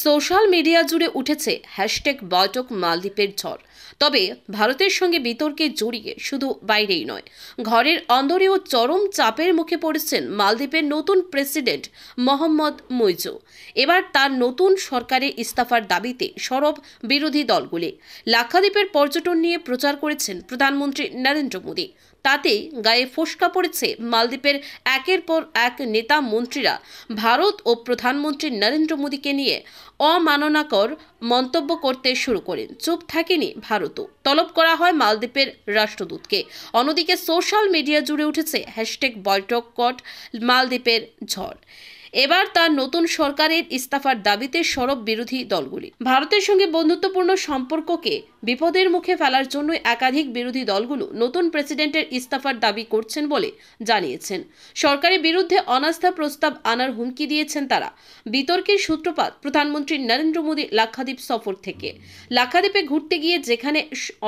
Social media জুড়ে উঠেছে hashtag বৈঠক মালদ্বীপের ঝড়। তবে ভারতের সঙ্গে বিতর্কে জড়িয়ে শুধু বাইরেই নয়, ঘরের অন্দরেও চরম চাপের মুখে পড়েছেন মালদ্বীপের নতুন প্রেসিডেন্ট মোহাম্মদ মুইজু। এবার তার নতুন সরকারের ইস্তফার দাবিতে সরব বিরোধী দলগুলি। লাক্ষাদ্বীপের পর্যটন নিয়ে প্রচার করেছেন প্রধানমন্ত্রী নরেন্দ্র মোদী। তাতেই গায়ে ফোসকা পড়েছে মালদ্বীপের একের পর এক নেতা মন্ত্রীরা ভারত ও প্রধানমন্ত্রী নরেন্দ্র মোদীকে নিয়ে অমাননাকর মন্তব্য করতে শুরু করেন। চুপ থাকেনি ভারতও, তলব করা হয় মালদ্বীপের রাষ্ট্রদূতকে। অন্যদিকে সোশ্যাল মিডিয়া জুড়ে উঠেছে হ্যাশট্যাগ বয়কট মালদ্বীপের ঝড়। এবার তার নতুন সরকারের ইস্তফার দাবিতে সরব বিরোধী দলগুলি। ভারতের সঙ্গে বন্ধুত্বপূর্ণ সম্পর্ককে বিপদের মুখে ফেলার জন্য একাধিক বিরোধী দলগুলো নতুন প্রেসিডেন্টের ইস্তফার দাবি করছেন বলে জানিয়েছেন। সরকারের বিরুদ্ধে অনাস্থা প্রস্তাব আনার হুমকি দিয়েছেন তারা। বিতর্কের সূত্রপাত প্রধানমন্ত্রী নরেন্দ্র মোদী লাক্ষাদ্বীপ সফর থেকে। লাক্ষাদ্বীপে ঘুরতে গিয়ে যেখানে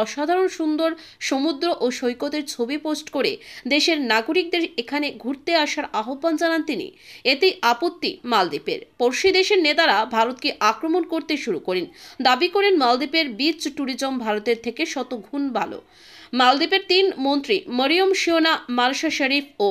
অসাধারণ সুন্দর সমুদ্র ও সৈকতের ছবি পোস্ট করে দেশের নাগরিকদের এখানে ঘুরতে আসার আহ্বান জানান তিনি। এতে আপত্তি মালদ্বীপের। পড়শি দেশের নেতারা ভারতকে আক্রমণ করতে শুরু করেন। দাবি করেন মালদ্বীপের বিচ ট্যুরিজম ভারতের থেকে শতগুণ ভালো। মালদ্বীপের তিন মন্ত্রী মরিয়ম শিওনা, মারশা শরীফ ও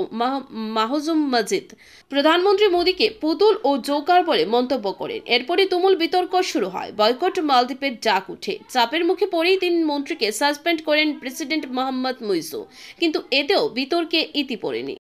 মাহজুম মজিদ প্রধানমন্ত্রী মোদীকে পুতুল ও জোকার বলে মন্তব্য করেন। এরপরই তুমুল বিতর্ক শুরু হয়। বয়কট মালদ্বীপের ডাক উঠে। চাপের মুখে পড়েই তিন মন্ত্রীকে সাসপেন্ড করেন প্রেসিডেন্ট মোহাম্মদ মুইজু। কিন্তু এতেও বিতর্কে ইতি পড়েনি।